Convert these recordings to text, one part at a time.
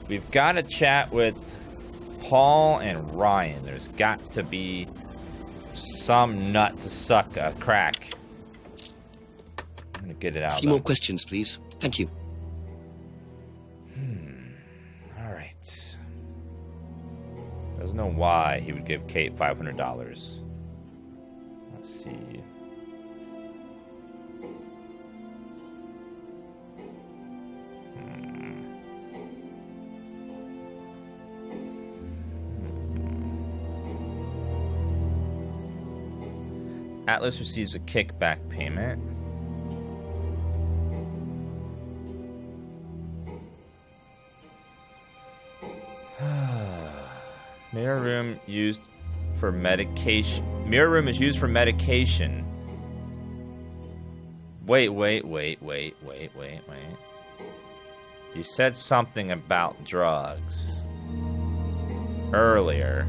We've got to chat with Paul and Ryan. There's got to be some nut to suck a crack. I'm gonna get it out. A few more questions, please. Thank you. All right. Doesn't know why he would give Kate $500. Let's see. Atlas receives a kickback payment. Mirror room used for medication. Mirror room is used for medication. Wait. You said something about drugs earlier.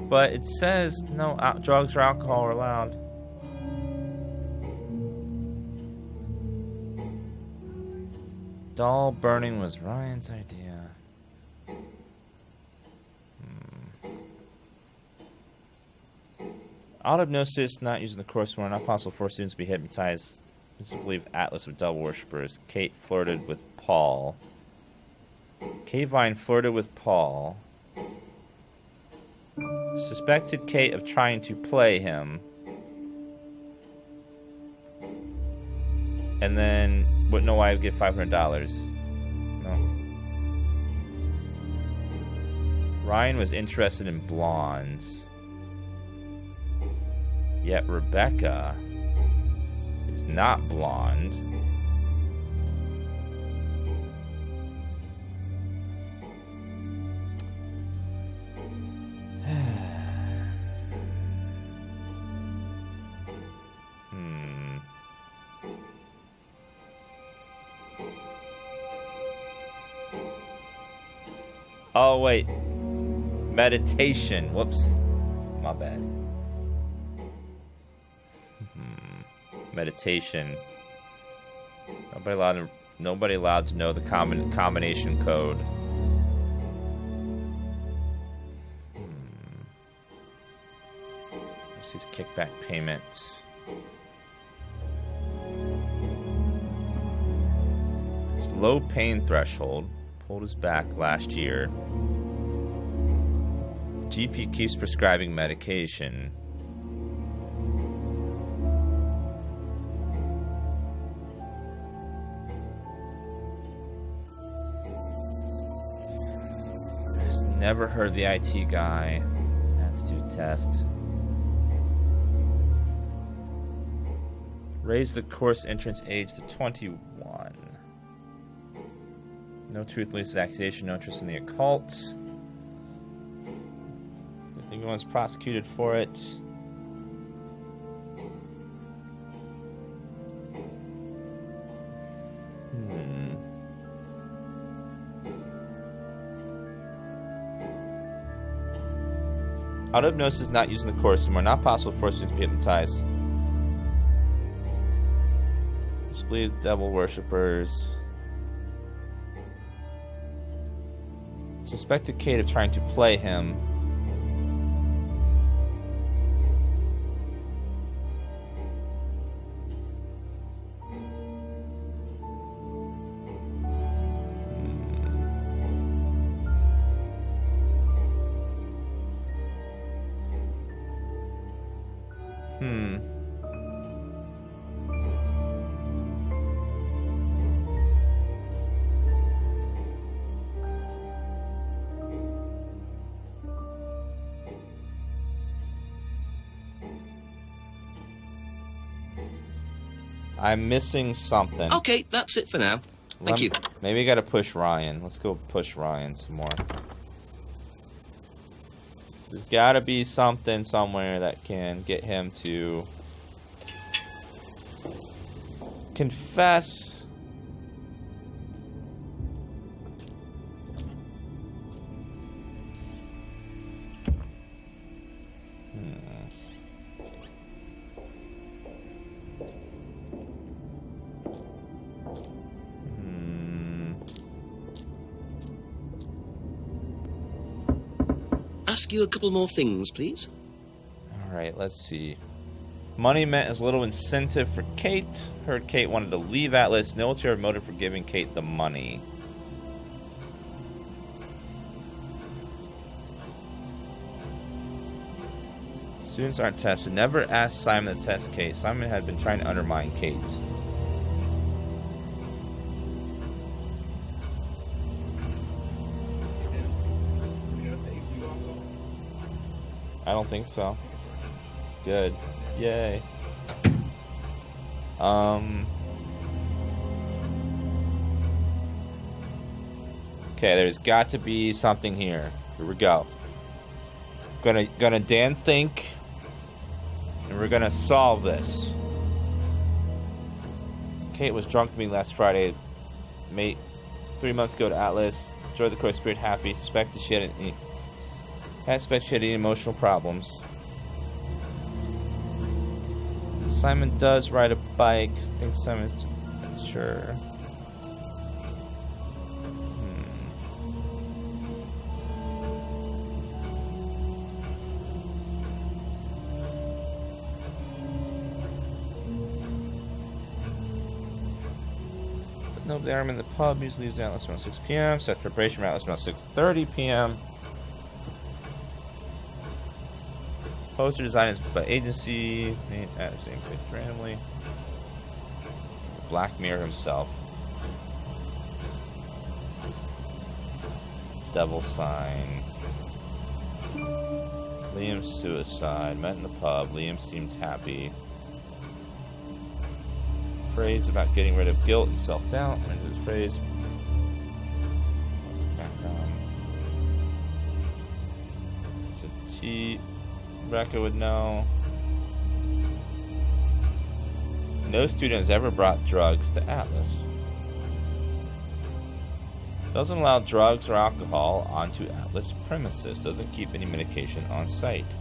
But it says no drugs or alcohol are allowed. Doll burning was Ryan's idea. Auto-hypnosis not used in the course were not possible for students to be hypnotized. This is believe Atlas of Devil Worshippers. Kate flirted with Paul. K-Vine flirted with Paul. Suspected Kate of trying to play him. And then wouldn't know why I would give $500. No. Ryan was interested in blondes. Yet Rebecca is not blonde. Oh, wait. Meditation. Whoops. My bad. Meditation. Nobody allowed to know the combination code. This is kickback payments. His low pain threshold pulled his back last year. GP keeps prescribing medication. Never heard the IT guy. Aptitude test. Raise the course entrance age to 21. No truthless accusation, no interest in the occult. Anyone's prosecuted for it. Auto-hypnosis not used in the course and were not possible for students to be hypnotized. Display of devil worshippers. Suspected Kate of trying to play him. I'm missing something. Okay, that's it for now. Thank you. Maybe I gotta push Ryan. Let's go push Ryan some more. There's gotta be something somewhere that can get him to confess. Ask you a couple more things, please. Alright, let's see. Money meant as little incentive for Kate. Heard Kate wanted to leave Atlas. No ulterior motive for giving Kate the money. Students aren't tested. Never asked Simon to test Kate. Simon had been trying to undermine Kate. I don't think so. Good. Yay. Okay, there's got to be something here. Here we go. Gonna Dan think, and we're gonna solve this. Kate was drunk to me last Friday. Mate, 3 months ago to Atlas. Enjoyed the course, spirit happy. Suspected she had any emotional problems. Simon does ride a bike. I think Simon's sure. No, they are in the pub. Usually leaves the Atlas around 6 p.m. Set preparation for Atlas around 6:30 p.m. Poster design is by agency. At the same place randomly. Black Mirror himself. Devil sign. Liam's suicide. Met in the pub. Liam seems happy. Phrase about getting rid of guilt and self-doubt. His phrase. It's a T. Rebecca would know. No student has ever brought drugs to Atlas. Doesn't allow drugs or alcohol onto Atlas premises. Doesn't keep any medication on site.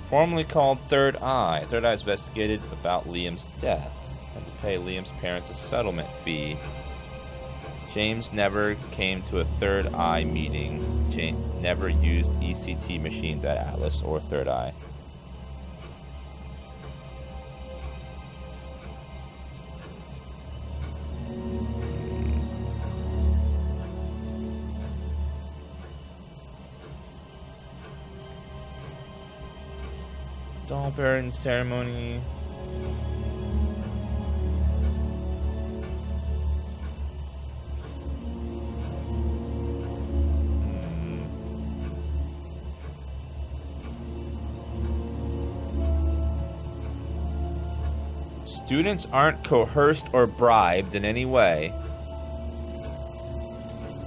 Formerly called Third Eye. Third Eye is investigated about Liam's death. Had to pay Liam's parents a settlement fee. James never came to a Third Eye meeting. James never used ECT machines at Atlas or Third Eye. Doll bearing ceremony. Students aren't coerced or bribed in any way.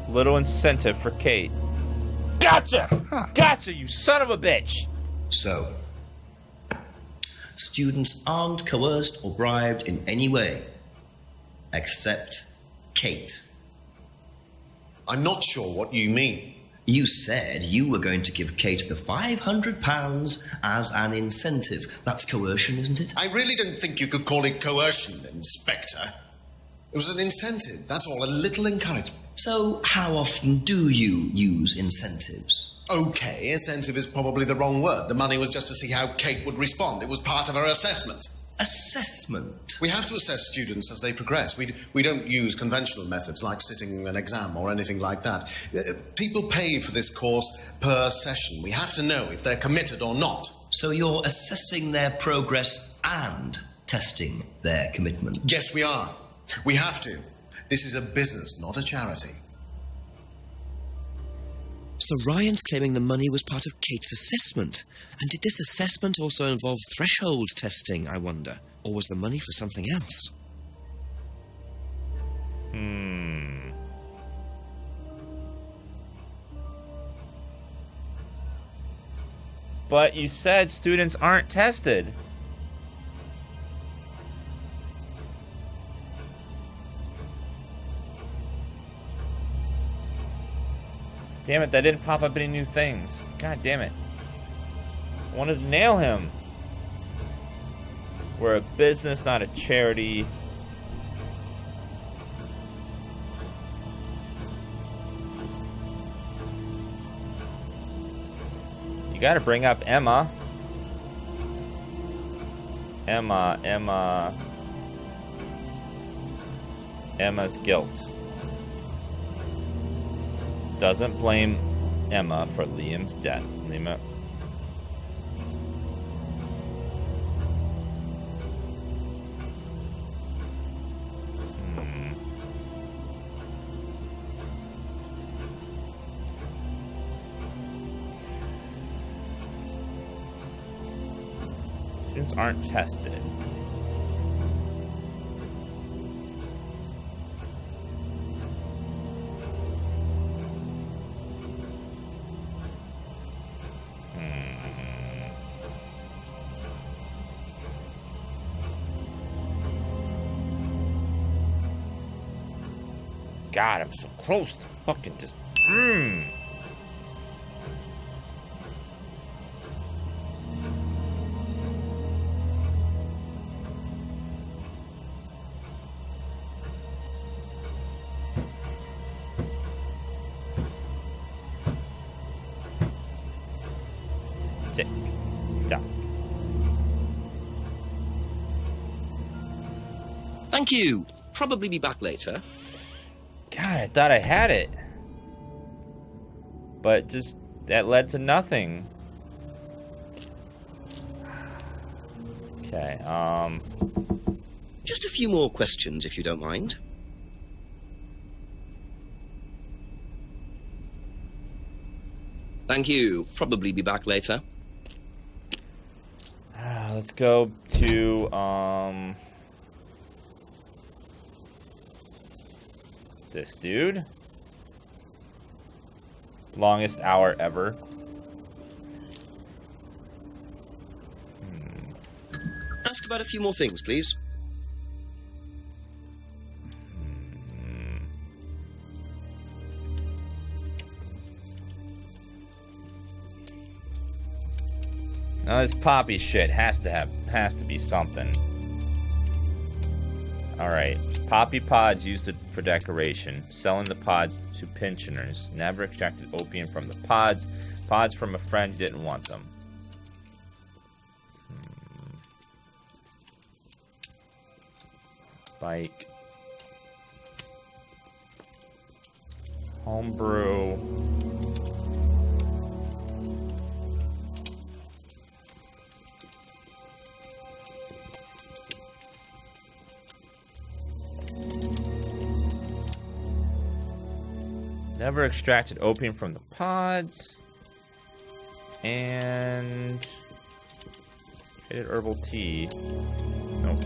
Little incentive for Kate. Gotcha! Gotcha, you son of a bitch! So, students aren't coerced or bribed in any way, except Kate. I'm not sure what you mean. You said you were going to give Kate the £500 as an incentive. That's coercion, isn't it? I really don't think you could call it coercion, Inspector. It was an incentive, that's all, a little encouragement. So, how often do you use incentives? Okay, incentive is probably the wrong word. The money was just to see how Kate would respond. It was part of her assessment. Assessment? We have to assess students as they progress. We don't use conventional methods like sitting an exam or anything like that. People pay for this course per session. We have to know if they're committed or not. So you're assessing their progress and testing their commitment? Yes, we are. We have to. This is a business, not a charity. So Ryan's claiming the money was part of Kate's assessment. And did this assessment also involve threshold testing, I wonder? Or was the money for something else? But you said students aren't tested. Damn it, that didn't pop up any new things. God damn it. I wanted to nail him. We're a business, not a charity. You gotta bring up Emma. Emma's guilt. Doesn't blame Emma for Liam's death. Students aren't tested. God, I'm so close to fucking just. Tick tock. Thank you. Probably be back later. God, I thought I had it. But just, that led to nothing. Okay, Just a few more questions, if you don't mind. Thank you. Probably be back later. let's go to, this dude. Longest hour ever. Ask about a few more things, please. Now this poppy shit has to be something. Alright. Poppy pods used for decoration. Selling the pods to pensioners. Never extracted opium from the pods. Pods from a friend who didn't want them. Bike. Homebrew. Never extracted opium from the pods. And created herbal tea. Nope.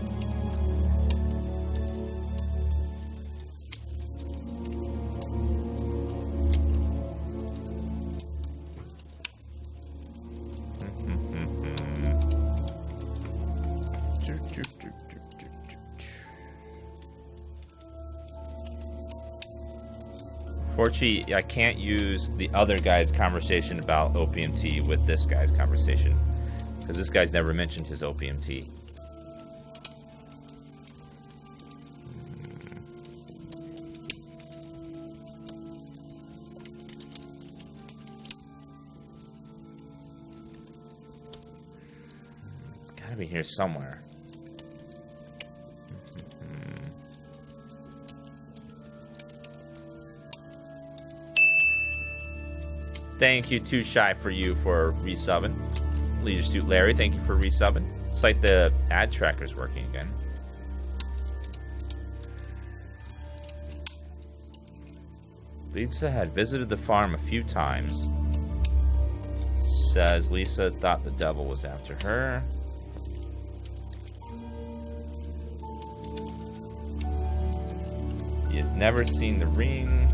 Fortunately, I can't use the other guy's conversation about opium tea with this guy's conversation. Because this guy's never mentioned his opium tea. It's gotta be here somewhere. Thank you, Too Shy for you for resubbing. Leisure Suit Larry, thank you for resubbing. It's like the ad tracker's working again. Lisa had visited the farm a few times. Says Lisa thought the devil was after her. He has never seen the ring.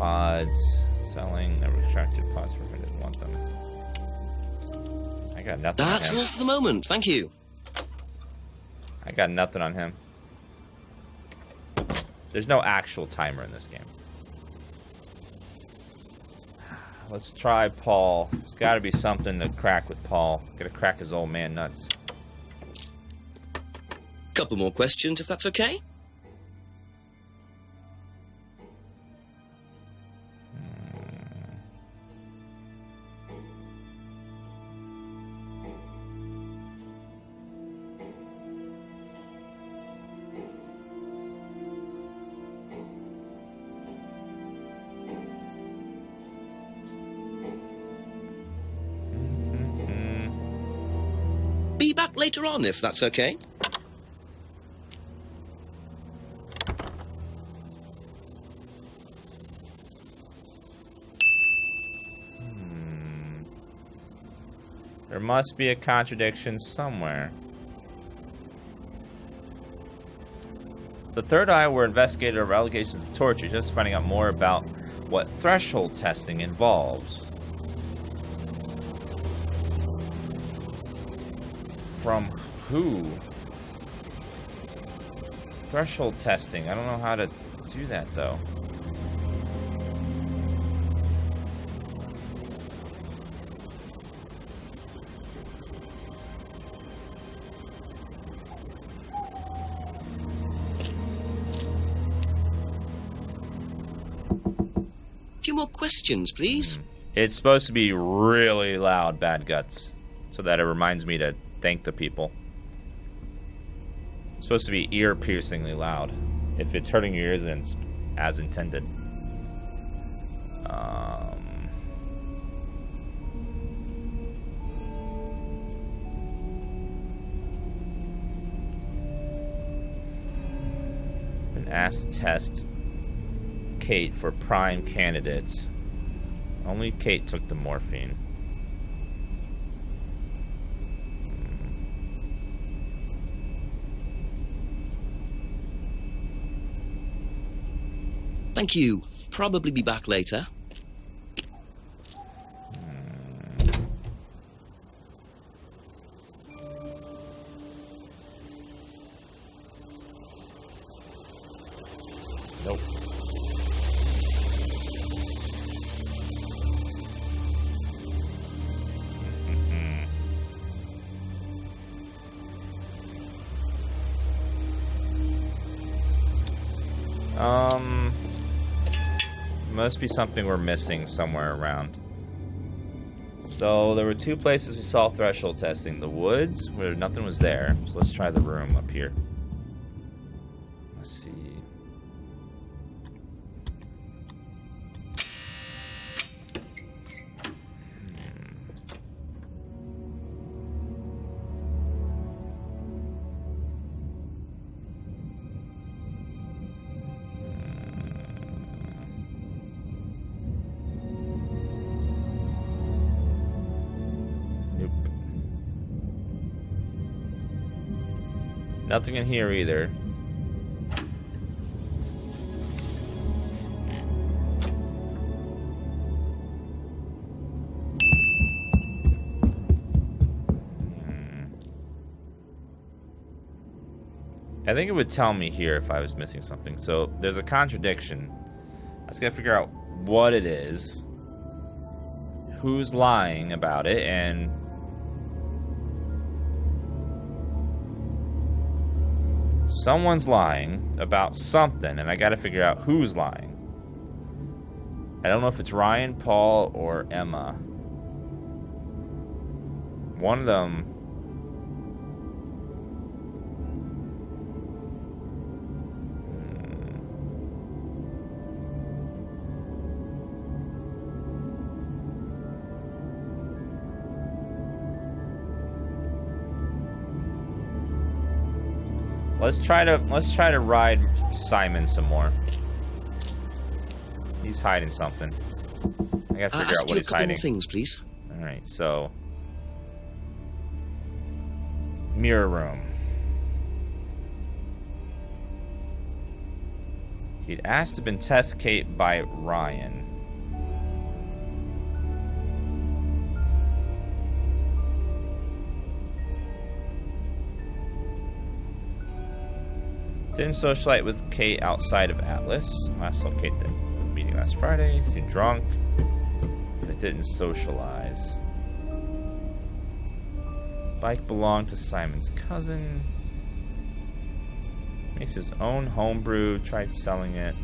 pods. Selling the retracted pods for who didn't want them. I got nothing That's on all him. for the moment, thank you. I got nothing on him. There's no actual timer in this game. Let's try Paul. There's got to be something to crack with Paul. Gotta crack his old man nuts. Couple more questions, if that's okay? Be back later on, if that's okay. There must be a contradiction somewhere. The Third Eye were investigated over allegations of torture, just finding out more about what threshold testing involves. From who? Threshold testing. I don't know how to do that, though. Few more questions, please. It's supposed to be really loud, Bad Guts, so that it reminds me to thank the people. It's supposed to be ear-piercingly loud. If it's hurting your ears, then it's as intended. Been asked to test Kate for prime candidates. Only Kate took the morphine. Thank you. Probably be back later. Nope. Must be something we're missing somewhere around. So there were two places we saw threshold testing. The woods, where nothing was there. So let's try the room up here. Let's see. Nothing in here either. I think it would tell me here if I was missing something. So there's a contradiction. I just gotta figure out what it is, who's lying about it, and someone's lying about something, and I gotta figure out who's lying. I don't know if it's Ryan, Paul, or Emma. One of them. Let's try to ride Simon some more. He's hiding something. I gotta figure out what he's hiding. More things, please. All right, so mirror room. He'd asked to been test Kate by Ryan. Didn't socialite with Kate outside of Atlas. I saw Kate at the meeting last Friday. Seemed drunk, but didn't socialize. Bike belonged to Simon's cousin. Makes his own homebrew. Tried selling it.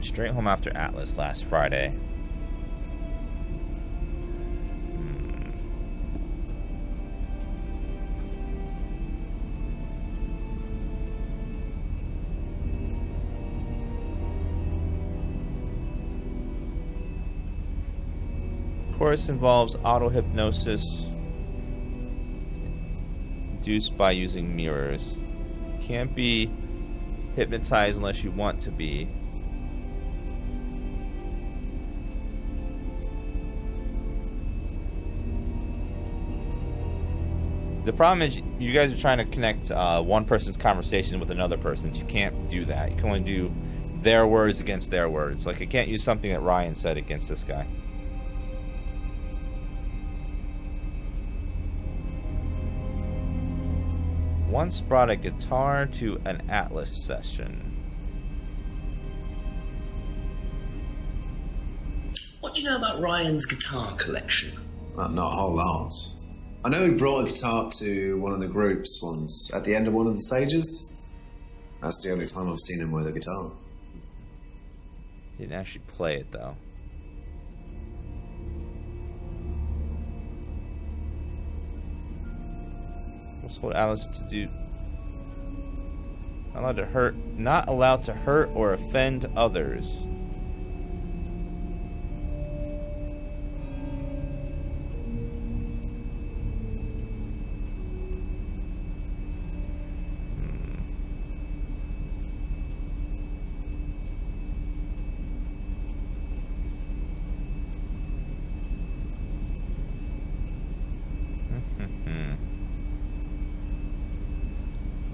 Straight home after Atlas last Friday. Course involves auto-hypnosis induced by using mirrors. Can't be hypnotized unless you want to be. The problem is you guys are trying to connect one person's conversation with another person's. You can't do that. You can only do their words against their words. Like, I can't use something that Ryan said against this guy. Once brought a guitar to an Atlas session. What do you know about Ryan's guitar collection? Not a whole lot. I know he brought a guitar to one of the groups once, at the end of one of the stages. That's the only time I've seen him with a guitar. He didn't actually play it, though. What's told Alice to do? Not allowed to hurt or offend others.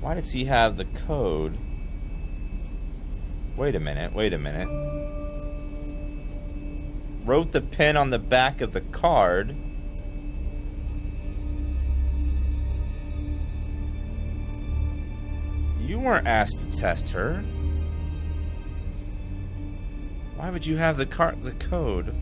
Why does he have the code? Wait a minute. Wrote the pin on the back of the card. You weren't asked to test her. Why would you have the code?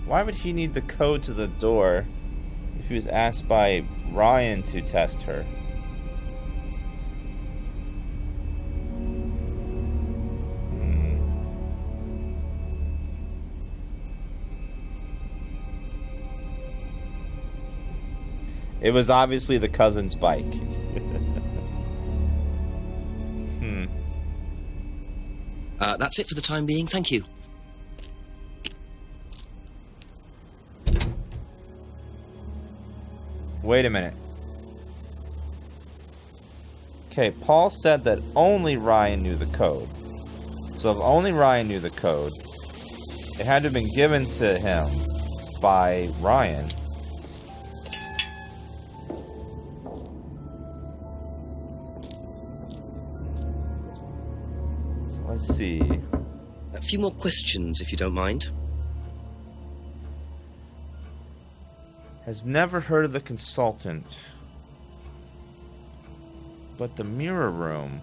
Why would he need the code to the door if he was asked by Ryan to test her? It was obviously the cousin's bike. That's it for the time being. Thank you. Wait a minute. Okay, Paul said that only Ryan knew the code. So if only Ryan knew the code, it had to have been given to him by Ryan. So let's see. A few more questions, if you don't mind. Has never heard of the consultant. But the mirror room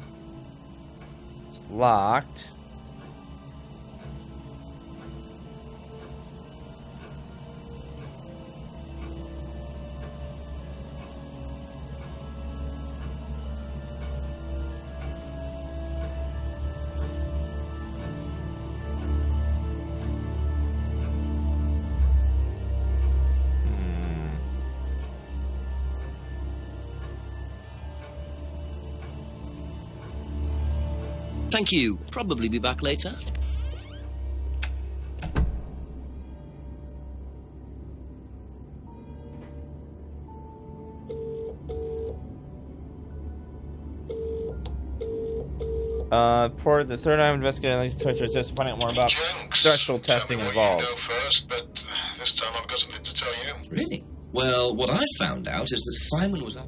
is locked. Thank you. Probably be back later. For the third time investigating just to find out more about threshold testing involved. Go first, but this time I've got something to tell you. Really? Well, what I found out is that Simon was up.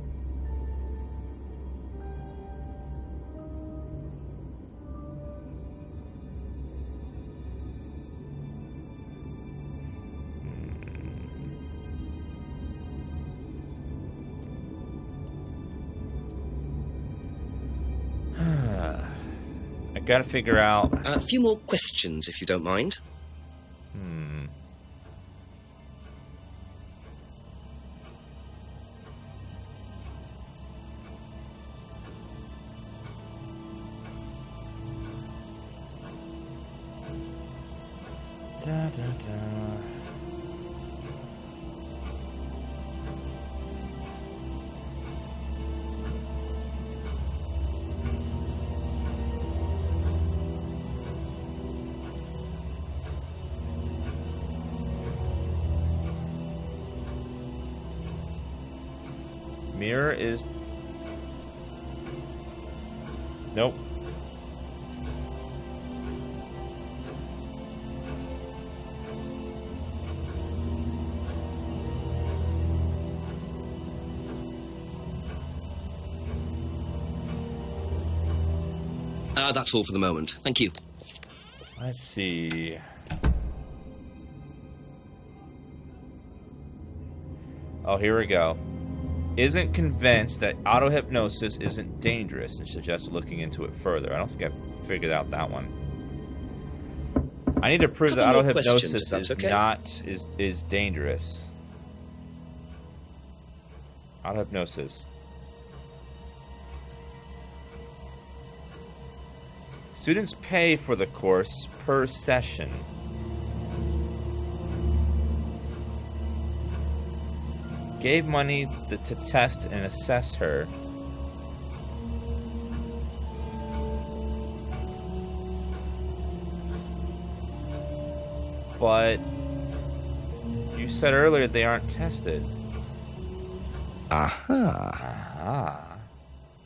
I gotta figure out. A few more questions, if you don't mind. Da, da, da. Mirror is... Nope. That's all for the moment. Thank you. Let's see. Oh, here we go. Isn't convinced that auto-hypnosis isn't dangerous and suggests looking into it further. I don't think I've figured out that one. I need to prove that auto-hypnosis is dangerous. Auto-hypnosis. Students pay for the course per session. Gave money to test and assess her. But you said earlier they aren't tested. Aha.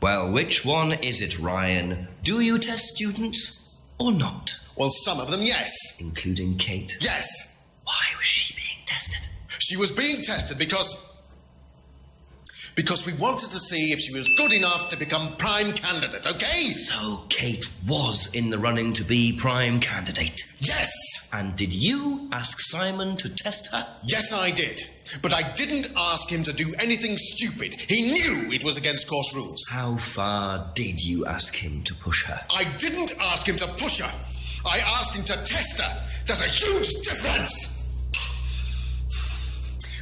Well, which one is it, Ryan? Do you test students or not? Well, some of them, yes. Including Kate? Yes. Why was she being tested? She was being tested because we wanted to see if she was good enough to become prime candidate, okay? So Kate was in the running to be prime candidate? Yes! And did you ask Simon to test her? Yes, I did. But I didn't ask him to do anything stupid. He knew it was against course rules. How far did you ask him to push her? I didn't ask him to push her. I asked him to test her. There's a huge difference!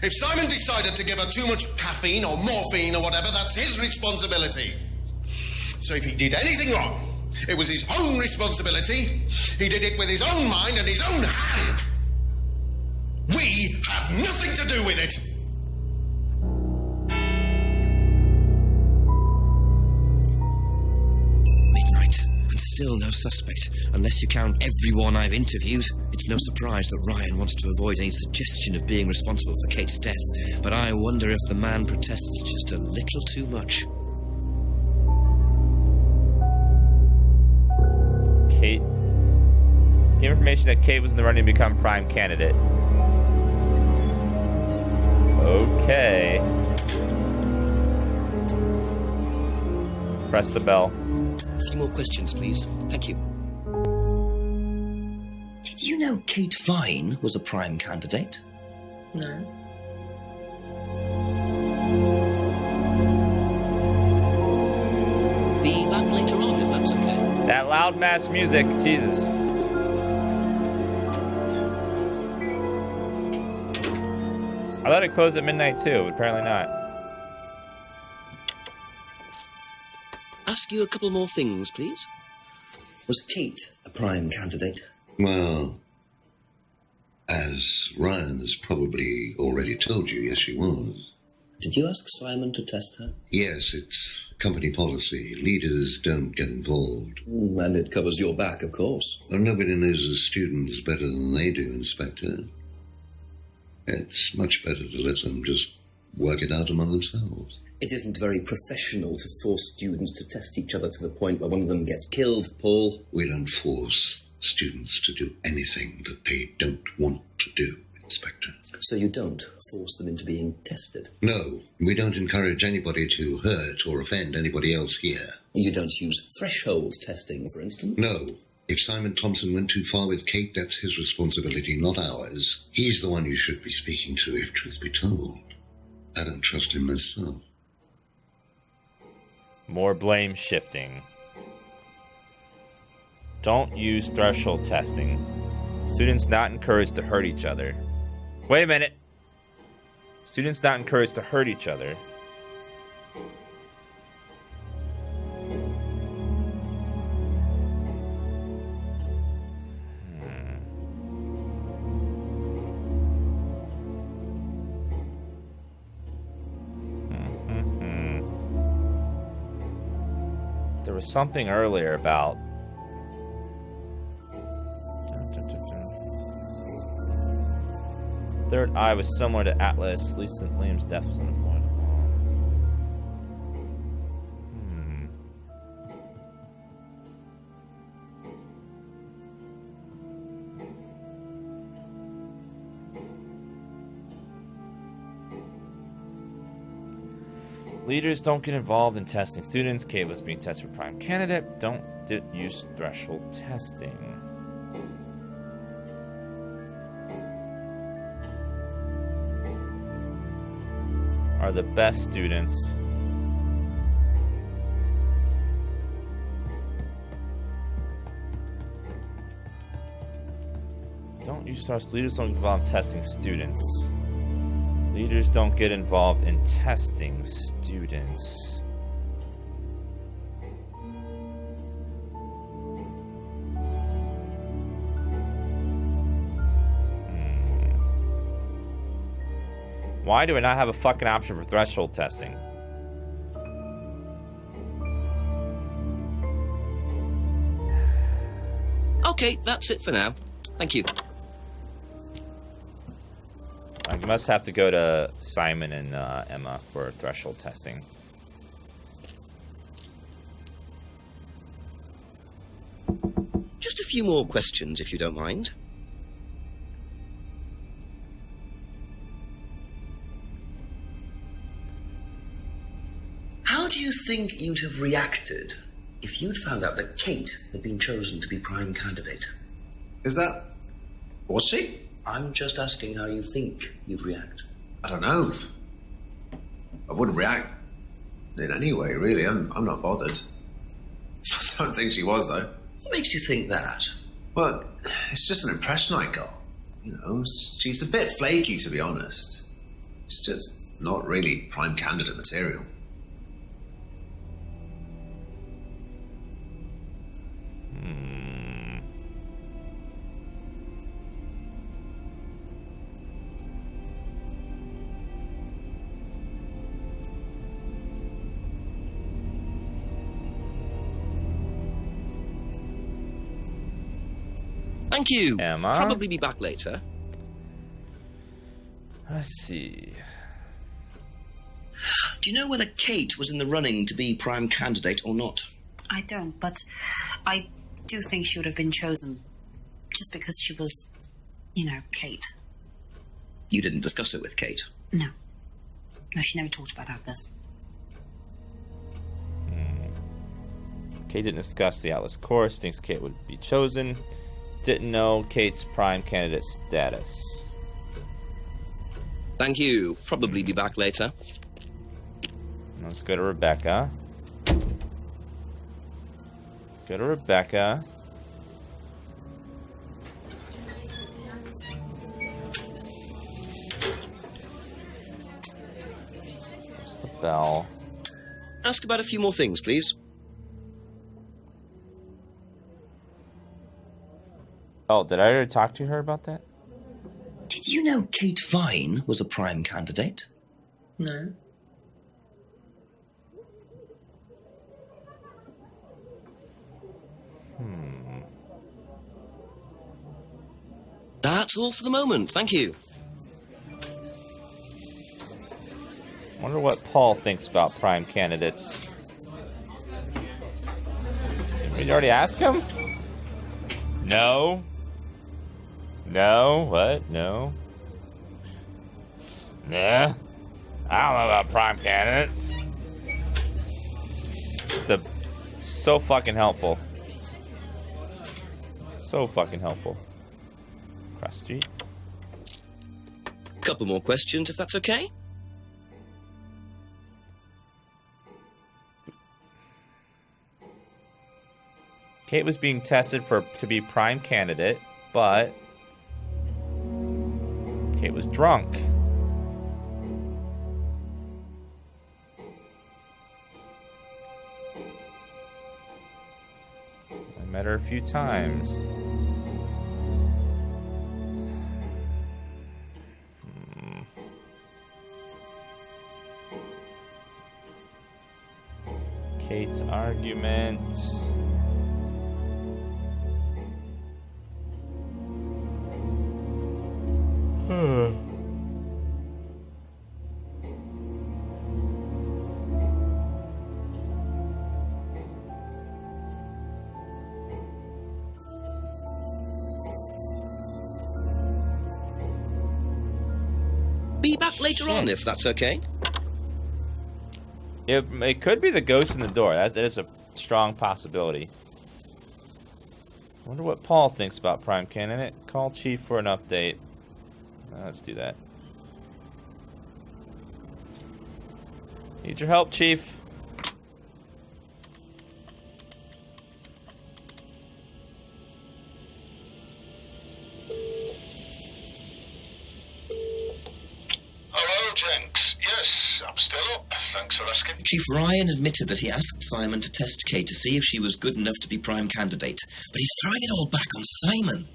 If Simon decided to give her too much caffeine or morphine or whatever, that's his responsibility. So if he did anything wrong, it was his own responsibility. He did it with his own mind and his own hand. We had nothing to do with it. Midnight, and still no suspect, unless you count everyone I've interviewed. It's no surprise that Ryan wants to avoid any suggestion of being responsible for Kate's death, but I wonder if the man protests just a little too much. Kate. The information that Kate was in the running to become prime candidate. Okay. Press the bell. A few more questions, please. Thank you. Did you know Kate Vine was a prime candidate? No. Be back later on, if that's okay. That loud mass music, Jesus. I thought it closed at midnight too, but apparently not. Ask you a couple more things, please. Was Kate a prime candidate? Well, as Ryan has probably already told you, yes, she was. Did you ask Simon to test her? Yes, it's company policy. Leaders don't get involved. And it covers your back, of course. Well, nobody knows the students better than they do, Inspector. It's much better to let them just work it out among themselves. It isn't very professional to force students to test each other to the point where one of them gets killed, Paul. We don't force students to do anything that they don't want to do, Inspector. So you don't force them into being tested? No, we don't encourage anybody to hurt or offend anybody else here. You don't use threshold testing, for instance? No. If Simon Thompson went too far with Kate, that's his responsibility, not ours. He's the one you should be speaking to, if truth be told. I don't trust him myself. More blame shifting. Don't use threshold testing. Students not encouraged to hurt each other. Wait a minute. Students not encouraged to hurt each other. There was something earlier about... Third eye was similar to Atlas. Liam's death was unavoidable. Leaders don't get involved in testing students. Kate was being tested for prime candidate. Don't use threshold testing. Are the best students. Don't use threshold. Leaders don't get involved in testing students. Leaders don't get involved in testing students. Why do I not have a fucking option for threshold testing? Okay, that's it for now. Thank you. I must have to go to Simon and Emma for threshold testing. Just a few more questions, if you don't mind. How do you think you'd have reacted if you'd found out that Kate had been chosen to be prime candidate? Is that... was she? I'm just asking how you think you'd react. I don't know. I wouldn't react in any way, really. I'm not bothered. I don't think she was, though. What makes you think that? Well, it's just an impression I got. You know, she's a bit flaky, to be honest. It's just not really prime candidate material. Thank you. Emma? Probably be back later. Let's see. Do you know whether Kate was in the running to be prime candidate or not? I don't, but I do think she would have been chosen just because she was, you know, Kate. You didn't discuss it with Kate? No. No, she never talked about Atlas. Kate didn't discuss the Atlas course. Thinks Kate would be chosen. Didn't know Kate's prime candidate status. Thank you. Probably be back later. Let's go to Rebecca. Go to Rebecca. What's the bell? Ask about a few more things, please. Oh, did I already talk to her about that? Did you know Kate Vine was a prime candidate? No. That's all for the moment, thank you. Wonder what Paul thinks about prime candidates. Did we already ask him? No. No? What? No? Yeah. I don't know about prime candidates. So fucking helpful. So fucking helpful. Cross the street. Couple more questions, if that's okay? Kate was being tested to be prime candidate, but Kate was drunk. I met her a few times. Kate's argument. Be back later on, if that's okay. It could be the ghost in the door. That is a strong possibility. I wonder what Paul thinks about prime candidate. Call Chief for an update. Let's do that. Need your help, Chief. Hello, Jenks. Yes, I'm still up. Thanks for asking. Chief Ryan admitted that he asked Simon to test Kate to see if she was good enough to be prime candidate, but he's throwing it all back on Simon.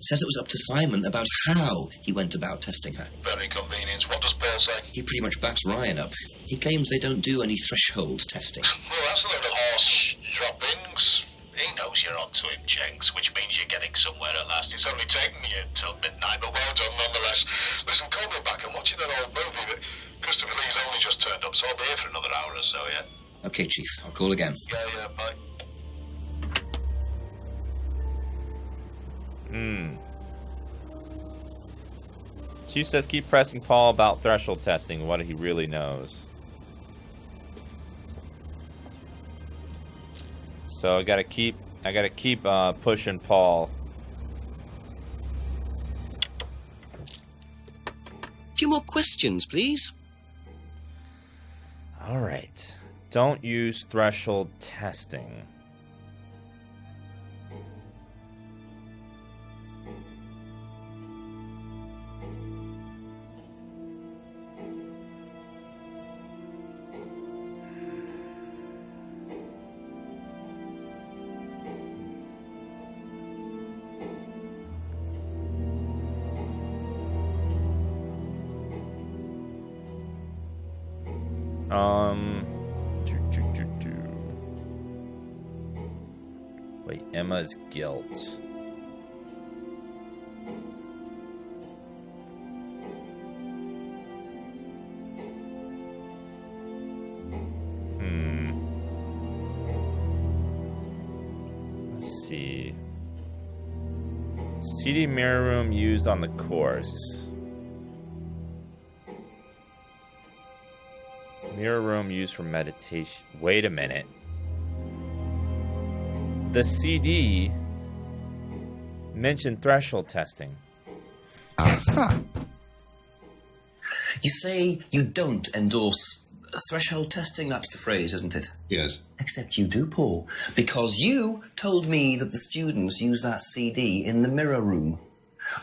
Says it was up to Simon about how he went about testing her. Very convenient. What does Paul say? He pretty much backs Ryan up. He claims they don't do any threshold testing. Well, that's a load of horse droppings. He knows you're onto him, Jenks, which means you're getting somewhere at last. It's only taken you till midnight, but well done nonetheless. Listen, call me back. I'm watching that old movie, but Christopher Lee's only just turned up, so I'll be here for another hour or so, yeah? Okay, Chief. I'll call again. Yeah, bye. Chief says keep pressing Paul about threshold testing, what he really knows. So I gotta keep pushing Paul. A few more questions, please. All right. Don't use threshold testing. Wait, Emma's guilt. Let's see. CD mirror room used on the course. Mirror room used for meditation. Wait a minute. The CD mentioned threshold testing. Yes. You say you don't endorse threshold testing, that's the phrase, isn't it? Yes. Except you do, Paul, because you told me that the students use that CD in the mirror room.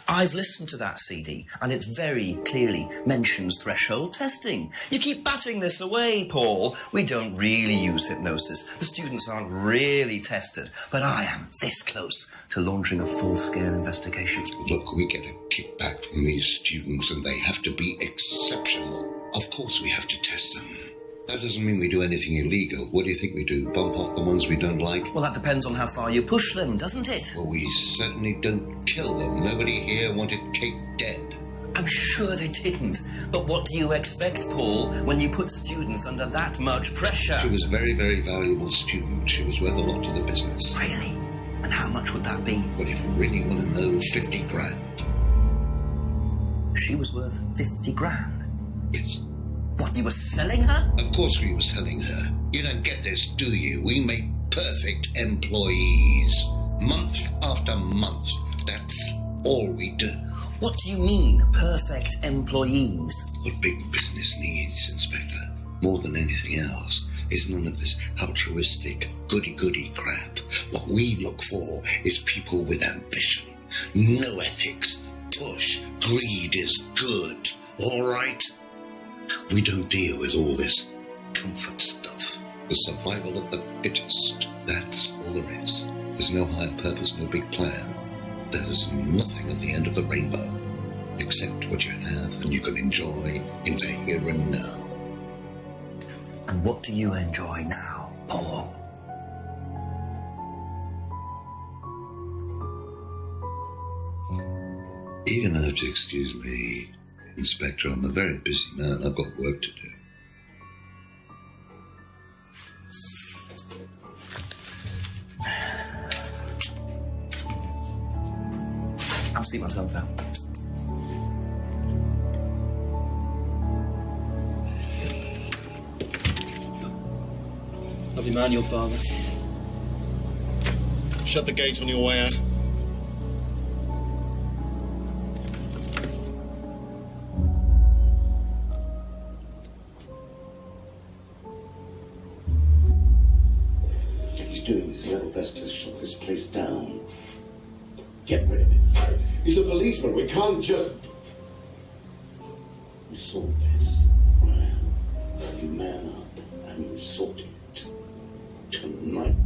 I've listened to that CD, and it very clearly mentions threshold testing. You keep batting this away, Paul. We don't really use hypnosis. The students aren't really tested, but I am this close to launching a full-scale investigation. Look, we get a kickback from these students, and they have to be exceptional. Of course we have to test them. That doesn't mean we do anything illegal. What do you think we do? Bump off the ones we don't like? Well, that depends on how far you push them, doesn't it? Well, we certainly don't kill them. Nobody here wanted Kate dead. I'm sure they didn't. But what do you expect, Paul, when you put students under that much pressure? She was a very, very valuable student. She was worth a lot to the business. Really? And how much would that be? But if you really want to know, 50 grand. She was worth 50 grand? Yes. What, you were selling her? Of course we were selling her. You don't get this, do you? We make perfect employees. Month after month. That's all we do. What do you mean, perfect employees? What big business needs, Inspector, more than anything else, is none of this altruistic, goody-goody crap. What we look for is people with ambition. No ethics. Push. Greed is good. All right? We don't deal with all this comfort stuff. The survival of the fittest. That's all there is. There's no higher purpose, no big plan. There's nothing at the end of the rainbow, except what you have and you can enjoy in the here and now. And what do you enjoy now, Paul? You're going to have to excuse me, Inspector. I'm a very busy man. I've got work to do. I'll see myself out. Lovely man, your father. Shut the gate on your way out. He's doing his level best to shut this place down. Get rid of it. He's a policeman. We can't just... You saw this, Ryan. You man up and you sort it. Tonight.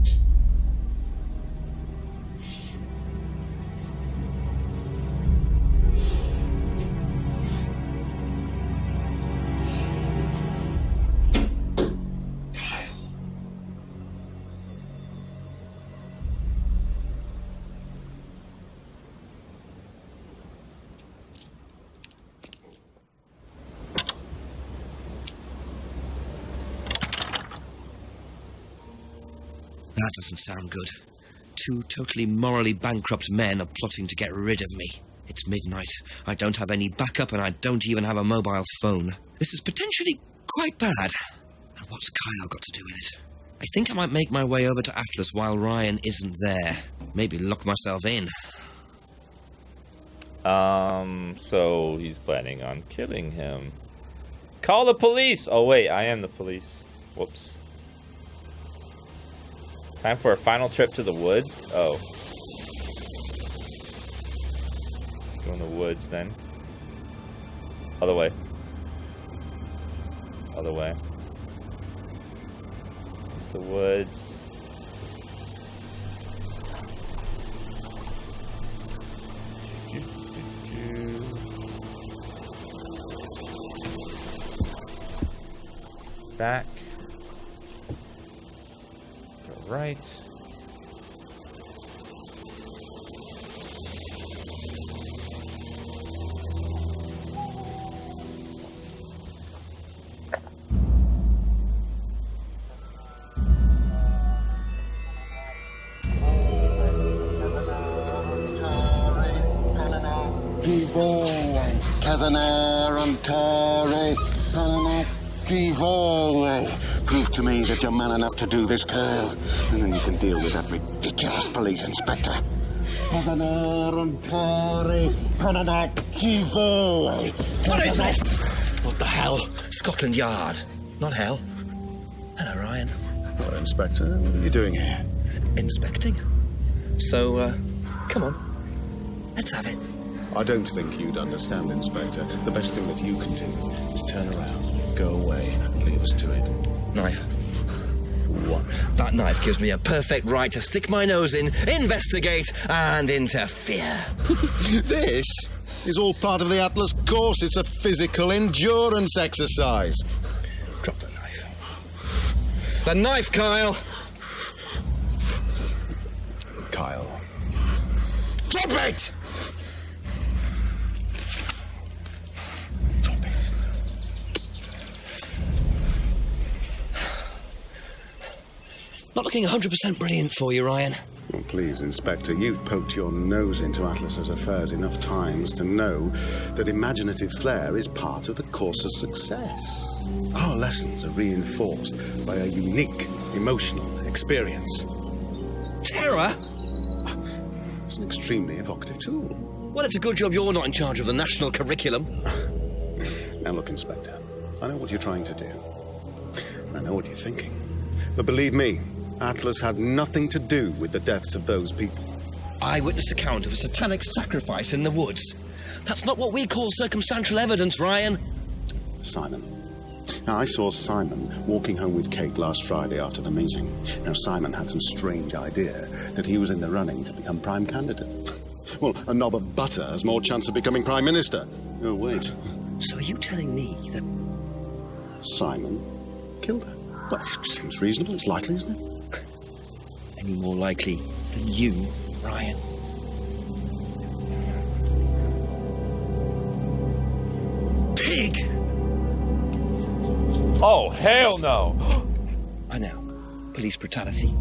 That doesn't sound good. Two totally morally bankrupt men are plotting to get rid of me. It's midnight. I don't have any backup and I don't even have a mobile phone. This is potentially quite bad. And what's Kyle got to do with it? I think I might make my way over to Atlas while Ryan isn't there. Maybe lock myself in. So he's planning on killing him. Call the police! Oh wait, I am the police. Whoops. Time for a final trip to the woods? Oh. Go in the woods then. Other way. Other way. It's the woods. Back. Go right. Prove to me that you're man enough to do this, Kyle, and then you can deal with that ridiculous police inspector. What is this? What the hell? Scotland Yard. Not hell. Hello, Ryan. Hello, Inspector. What are you doing here? Inspecting? So, come on. Let's have it. I don't think you'd understand, Inspector. The best thing that you can do is turn around, go away, and leave us to it. Knife. What? That knife gives me a perfect right to stick my nose in, investigate, and interfere. This is all part of the Atlas course. It's a physical endurance exercise. Drop the knife. The knife, Kyle! Kyle. Drop it! Drop it. Not looking 100% brilliant for you, Ryan. Well, please, Inspector, you've poked your nose into Atlas's affairs enough times to know that imaginative flair is part of the course's success. Our lessons are reinforced by a unique emotional experience. Terror? It's an extremely evocative tool. Well, it's a good job you're not in charge of the national curriculum. Now look, Inspector, I know what you're trying to do. I know what you're thinking. But believe me, Atlas had nothing to do with the deaths of those people. Eyewitness account of a satanic sacrifice in the woods. That's not what we call circumstantial evidence, Ryan. Simon. Now, I saw Simon walking home with Kate last Friday after the meeting. Now, Simon had some strange idea that he was in the running to become prime candidate. Well, a knob of butter has more chance of becoming prime minister. Oh, wait. So are you telling me that Simon killed her? Well, it seems reasonable. It's likely, isn't it? any more likely than you, Ryan? Pig! Oh, hell no! I know. Police brutality.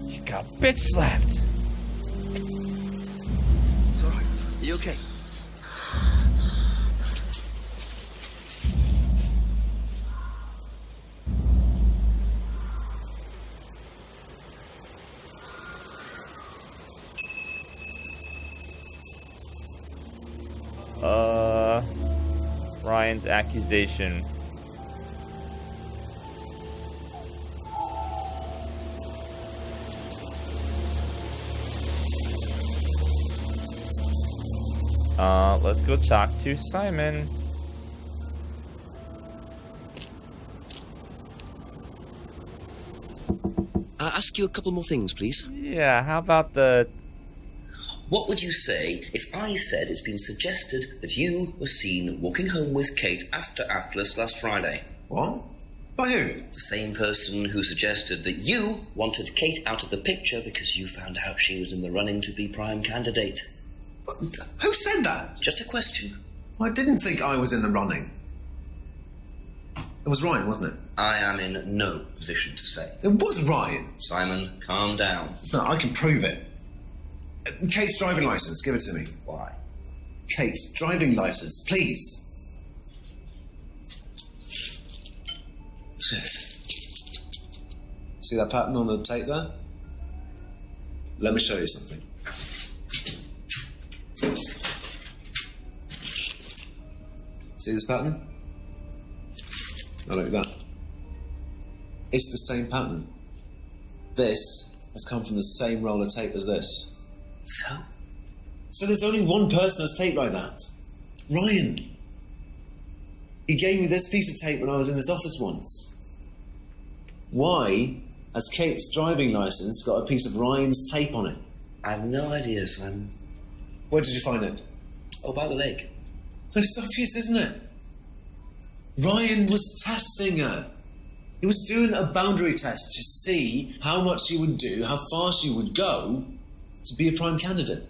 You got bitch slapped. It's all right. Are you okay? Ryan's accusation. Let's go talk to Simon. Ask you a couple more things, please. Yeah, how about the... What would you say if I said it's been suggested that you were seen walking home with Kate after Atlas last Friday? What? By who? The same person who suggested that you wanted Kate out of the picture because you found out she was in the running to be prime candidate. Who said that? Just a question. I didn't think I was in the running. It was Ryan, wasn't it? I am in no position to say. It was Ryan. Simon, calm down. No, I can prove it. Kate's driving licence, give it to me. Why? Kate's driving licence, please. See that pattern on the tape there? Let me show you something. See this pattern? Now look at that. It's the same pattern. This has come from the same roll of tape as this. So there's only one person that's taped like that. Ryan. He gave me this piece of tape when I was in his office once. Why has Kate's driving licence got a piece of Ryan's tape on it? I have no idea, Simon. Where did you find it? Oh, by the lake. But it's obvious, isn't it? Ryan was testing her. He was doing a boundary test to see how much she would do, how far she would go to be a prime candidate.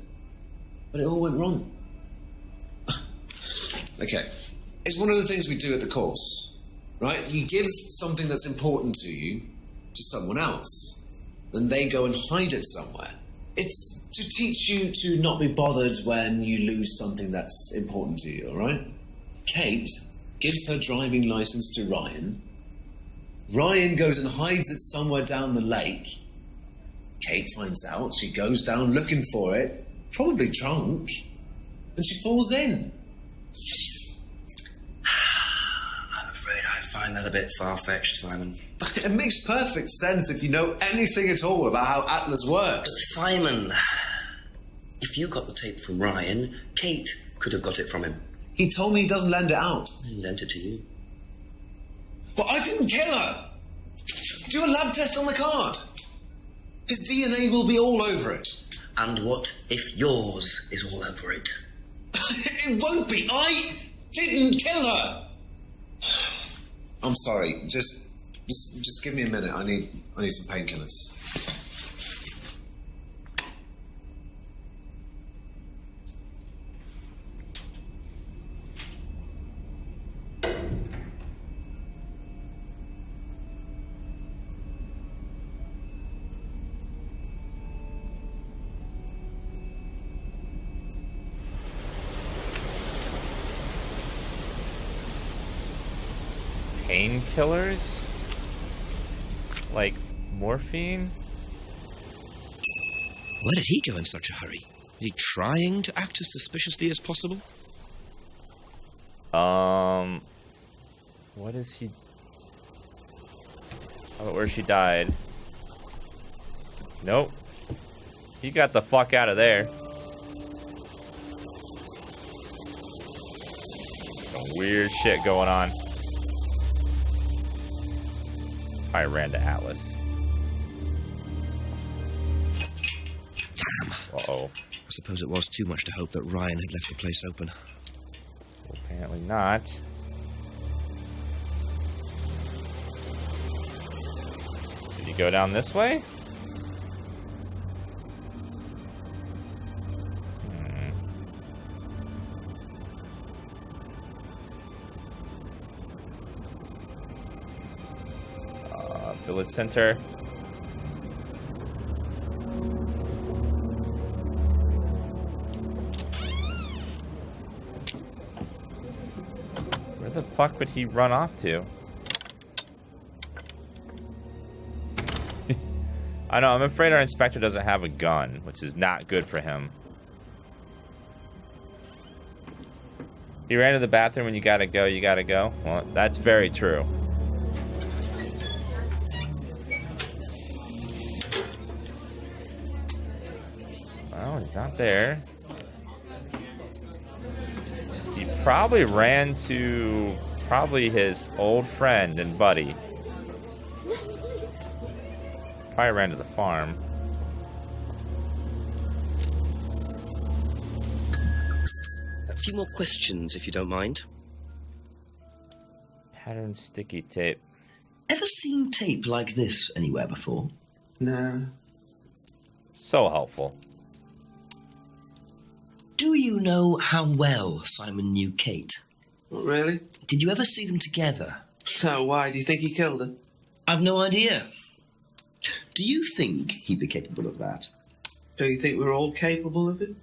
But it all went wrong. Okay. It's one of the things we do at the course, right? You give something that's important to you to someone else, then they go and hide it somewhere. It's to teach you to not be bothered when you lose something that's important to you, all right? Kate gives her driving licence to Ryan. Ryan goes and hides it somewhere down the lake. Kate finds out, she goes down looking for it, probably drunk, and she falls in. I'm afraid I find that a bit far-fetched, Simon. It makes perfect sense if you know anything at all about how Atlas works. Simon, if you got the tape from Ryan, Kate could have got it from him. He told me he doesn't lend it out. He lent it to you. But I didn't kill her! Do a lab test on the card. His DNA will be all over it. And what if yours is all over it? It won't be. I didn't kill her. I'm sorry. Just give me a minute. I need some painkillers. Painkillers? Like morphine? Where did he go in such a hurry? Is he trying to act as suspiciously as possible? What is he? How about where she died? Nope. He got the fuck out of there. Some weird shit going on. I ran to Atlas. Damn. Uh-oh. I suppose it was too much to hope that Ryan had left the place open. Well, apparently not. Did you go down this way? Village center. Where the fuck would he run off to? I know, I'm afraid our inspector doesn't have a gun, which is not good for him. He ran to the bathroom when you gotta go, you gotta go. Well, that's very true. Oh, he's not there. He probably ran to his old friend and buddy. Probably ran to the farm. A few more questions, if you don't mind. Pattern sticky tape. Ever seen tape like this anywhere before? No. So helpful. Do you know how well Simon knew Kate? Not really. Did you ever see them together? So why? Do you think he killed her? I've no idea. Do you think he'd be capable of that? Do you think we're all capable of it?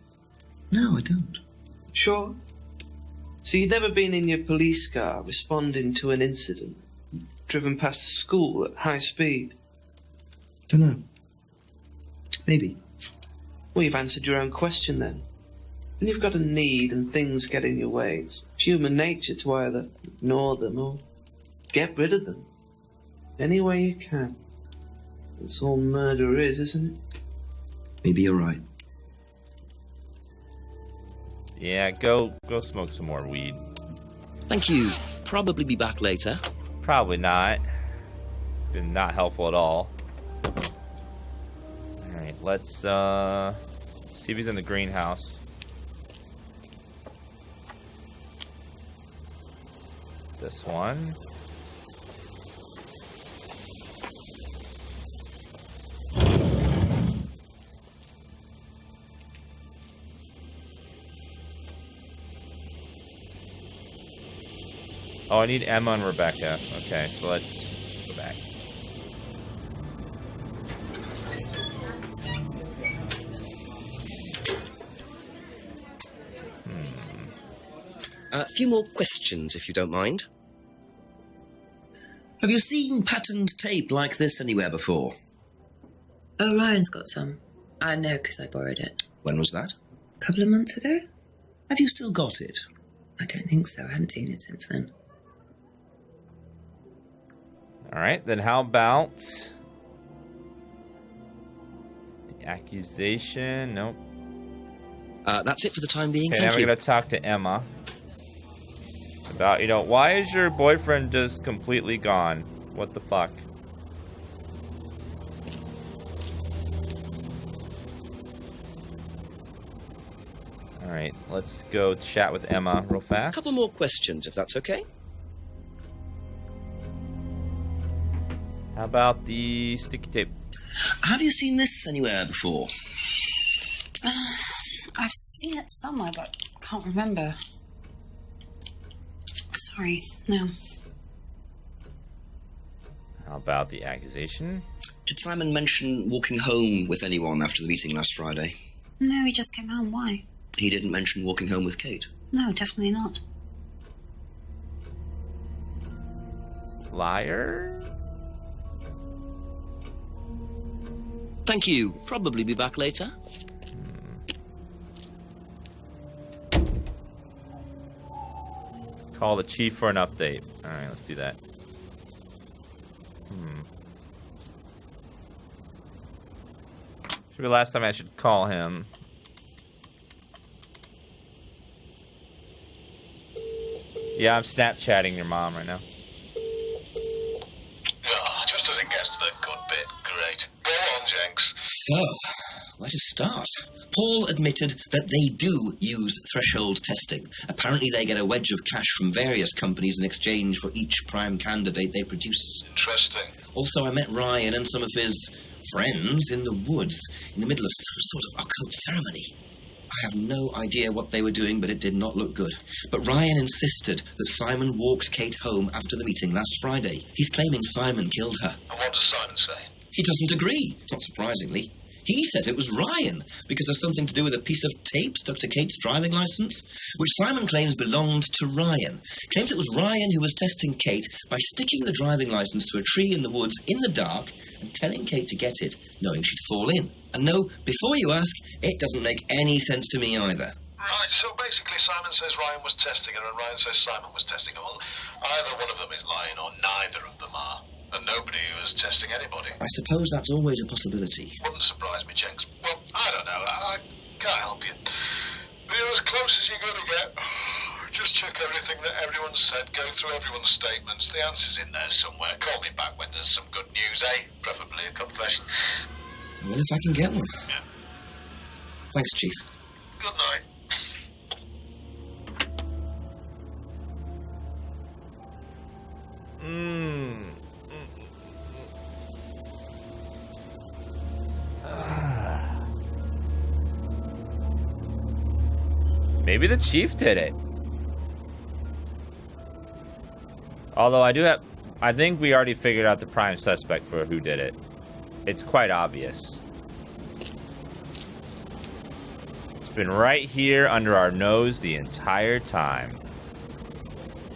No, I don't. Sure. So you'd never been in your police car responding to an incident, driven past a school at high speed? Don't know. Maybe. Well, you've answered your own question then. When you've got a need and things get in your way, it's human nature to either ignore them or get rid of them. Any way you can. That's all murder is, isn't it? Maybe you're right. Yeah, go smoke some more weed. Thank you. Probably be back later. Probably not. Been not helpful at all. Alright, let's see if he's in the greenhouse. This one. Oh, I need Emma and Rebecca. Okay, so let's go back. A few more questions, if you don't mind. Have you seen patterned tape like this anywhere before? Oh, Ryan's got some. I know because I borrowed it. When was that? A couple of months ago? Have you still got it? I don't think so. I haven't seen it since then. Alright, then how about the accusation? Nope. That's it for the time being. Okay, Thank now you. we're gonna talk to Emma about, why is your boyfriend just completely gone? What the fuck? Alright, let's go chat with Emma real A fast. couple more questions, if that's okay. How about the sticky tape? Have you seen this anywhere before? I've seen it somewhere, but can't remember. Sorry, no. How about the accusation? Did Simon mention walking home with anyone after the meeting last Friday? No, he just came home. Why? He didn't mention walking home with Kate. No, definitely not. Liar? Thank you. Probably be back later. Call the chief for an update. Alright, let's do that. Should be the last time I should call him. Yeah, I'm Snapchatting your mom right now. Oh, just as it gets to the good bit, great. Go on, Jenks. So, where to start? Paul admitted that they do use threshold testing. Apparently they get a wedge of cash from various companies in exchange for each prime candidate they produce. Interesting. Also, I met Ryan and some of his friends in the woods in the middle of some sort of occult ceremony. I have no idea what they were doing, but it did not look good. But Ryan insisted that Simon walked Kate home after the meeting last Friday. He's claiming Simon killed her. And what does Simon say? He doesn't agree, not surprisingly. He says it was Ryan, because there's something to do with a piece of tape stuck to Kate's driving licence, which Simon claims belonged to Ryan. Claims it was Ryan who was testing Kate by sticking the driving licence to a tree in the woods in the dark and telling Kate to get it, knowing she'd fall in. And no, before you ask, it doesn't make any sense to me either. Right, so basically Simon says Ryan was testing her and Ryan says Simon was testing her. Well, either one of them is lying or neither of them are. And nobody was testing anybody. I suppose that's always a possibility. Wouldn't surprise me, Jenks. Well, I don't know. I can't help you. But you're as close as you're going to get. Just check everything that everyone's said. Go through everyone's statements. The answer's in there somewhere. Call me back when there's some good news, eh? Preferably a confession. Well, if I can get one. Yeah. Thanks, Chief. Good night. Maybe the chief did it. Although I think we already figured out the prime suspect for who did it. It's quite obvious. It's been right here under our nose the entire time.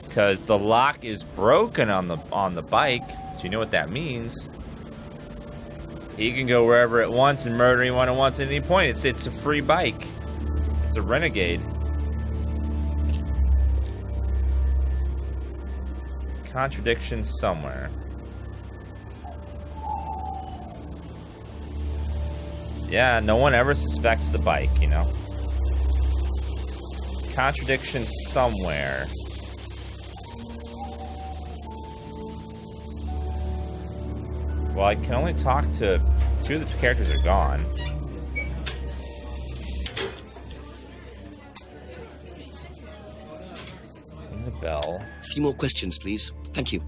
Because the lock is broken on the bike. Do you know what that means? He can go wherever it wants and murder anyone it wants at any point. It's a free bike. It's a renegade. Contradiction somewhere. Yeah, no one ever suspects the bike, you know. Contradiction somewhere. Well, I can only talk to two of the characters are gone. Ring the bell. A few more questions, please. Thank you.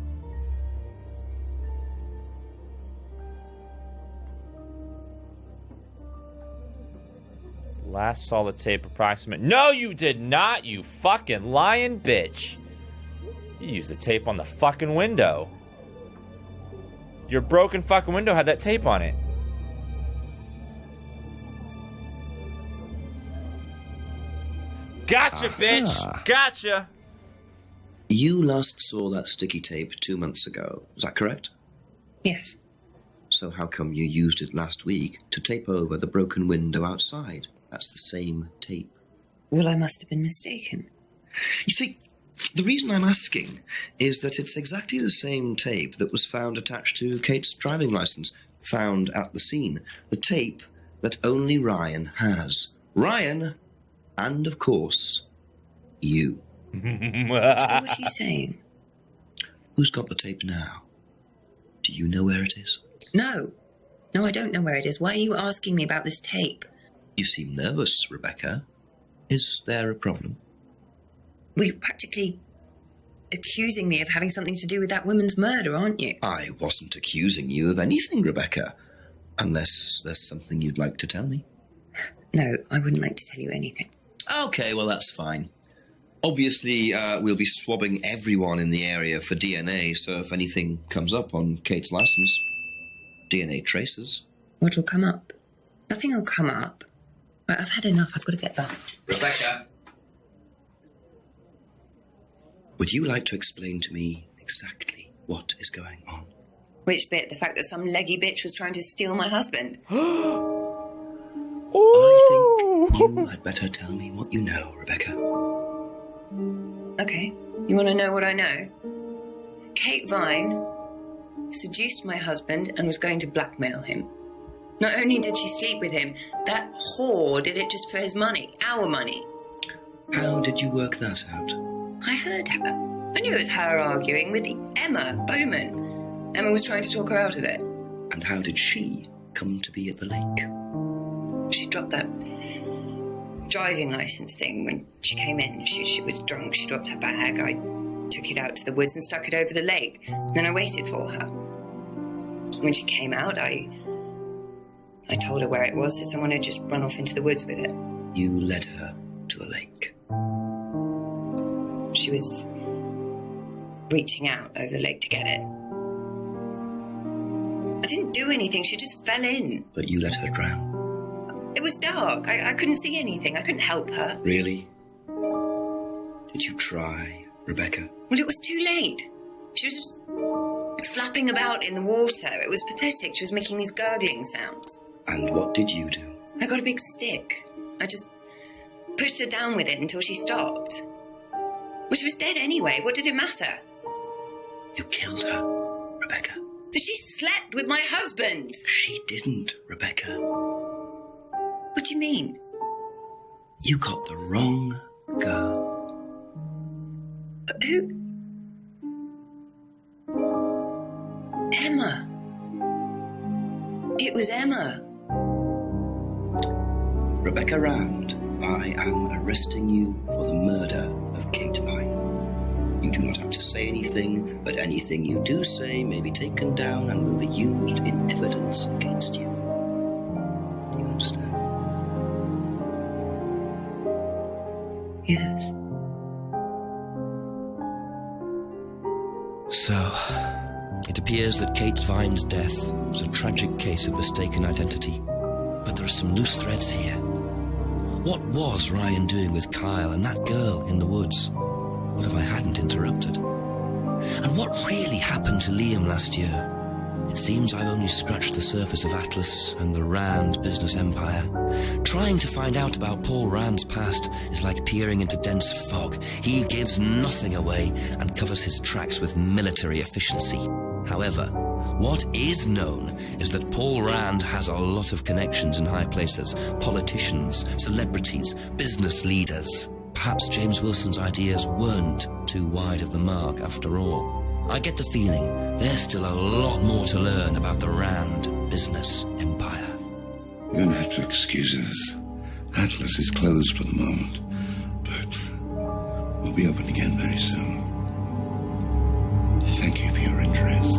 Last saw the tape approximate. No, you did not, you fucking lying bitch. You used the tape on the fucking window. Your broken fucking window had that tape on it. Gotcha, bitch! Gotcha! You last saw that sticky tape 2 months ago. Is that correct? Yes. So how come you used it last week to tape over the broken window outside? That's the same tape. Well, I must have been mistaken. You see, the reason I'm asking is that it's exactly the same tape that was found attached to Kate's driving licence, found at the scene. The tape that only Ryan has. Ryan, and of course, you. So what are you saying? Who's got the tape now? Do you know where it is? No. No, I don't know where it is. Why are you asking me about this tape? You seem nervous, Rebecca. Is there a problem? Well, you practically accusing me of having something to do with that woman's murder, aren't you? I wasn't accusing you of anything, Rebecca. Unless there's something you'd like to tell me. No, I wouldn't like to tell you anything. Okay, well, that's fine. Obviously, we'll be swabbing everyone in the area for DNA, so if anything comes up on Kate's license, DNA traces. What'll come up? Nothing will come up. Right, I've had enough. I've got to get back. Rebecca! Would you like to explain to me exactly what is going on? Which bit? The fact that some leggy bitch was trying to steal my husband? I think you had better tell me what you know, Rebecca. Okay. You want to know what I know? Kate Vine seduced my husband and was going to blackmail him. Not only did she sleep with him, that whore did it just for his money, our money. How did you work that out? I heard her. I knew it was her arguing with Emma Bowman. Emma was trying to talk her out of it. And how did she come to be at the lake? She dropped that driving licence thing when she came in. She was drunk. She dropped her bag. I took it out to the woods and stuck it over the lake. Then I waited for her. When she came out, I told her where it was, that someone had just run off into the woods with it. You led her to the lake. She was reaching out over the lake to get it. I didn't do anything. She just fell in. But you let her drown. It was dark. I couldn't see anything. I couldn't help her. Really? Did you try, Rebecca? Well, it was too late. She was just flapping about in the water. It was pathetic. She was making these gurgling sounds. And what did you do? I got a big stick. I just pushed her down with it until she stopped. Well, she was dead anyway. What did it matter? You killed her, Rebecca. But she slept with my husband. She didn't, Rebecca. What do you mean? You got the wrong girl. Who? Emma. It was Emma. Rebecca Rand, I am arresting you for the murder of Kate Vine. You do not have to say anything, but anything you do say may be taken down and will be used in evidence against you. Do you understand? Yes. So, it appears that Kate Vine's death was a tragic case of mistaken identity. But there are some loose threads here. What was Ryan doing with Kyle and that girl in the woods? What if I hadn't interrupted? And what really happened to Liam last year? It seems I've only scratched the surface of Atlas and the Rand business empire. Trying to find out about Paul Rand's past is like peering into dense fog. He gives nothing away and covers his tracks with military efficiency. However, what is known is that Paul Rand has a lot of connections in high places. Politicians, celebrities, business leaders. Perhaps James Wilson's ideas weren't too wide of the mark after all. I get the feeling there's still a lot more to learn about the Rand business empire. You're going to have to excuse us. Atlas is closed for the moment, but we'll be open again very soon. Thank you for your interest.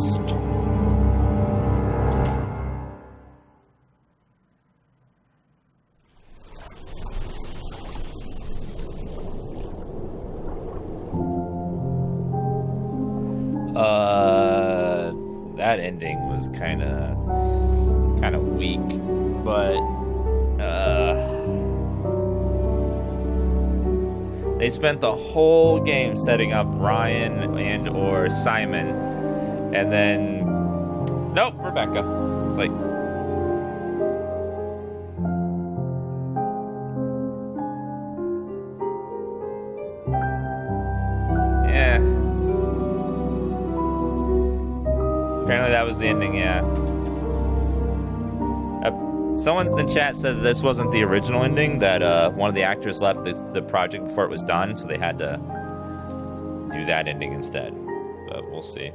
That ending was kind of weak, but they spent the whole game setting up Ryan and or Simon, and then nope, Rebecca. It's like, apparently that was the ending, yeah. Someone in the chat said that this wasn't the original ending, that one of the actors left the project before it was done, so they had to do that ending instead. But we'll see.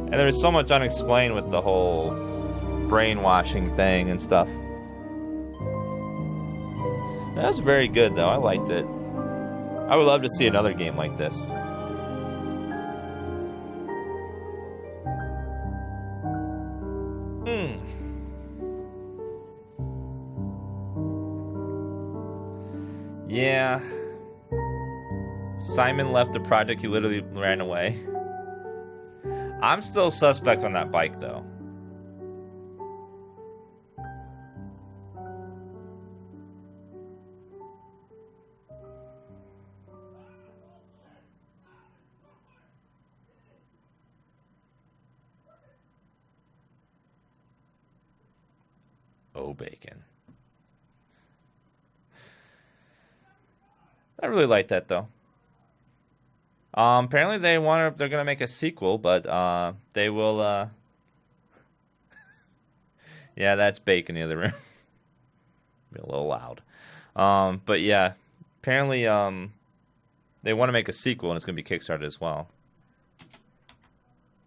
And there was so much unexplained with the whole brainwashing thing and stuff. That was very good, though. I liked it. I would love to see another game like this. Yeah. Simon left the project. He literally ran away. I'm still suspect on that bike, though. Oh, bacon. I really like that, though. Apparently they're gonna make a sequel, but they will yeah, that's bacon in the other room. Be a little loud. But yeah, apparently they want to make a sequel and it's gonna be kickstarted as well.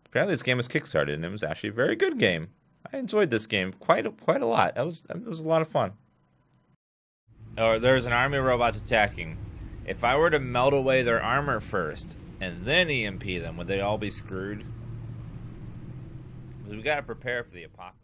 Apparently this game was kickstarted and it was actually a very good game. I enjoyed this game quite a lot. It was a lot of fun. Or there's an army of robots attacking. If I were to melt away their armor first and then EMP them, would they all be screwed? Because we got to prepare for the apocalypse.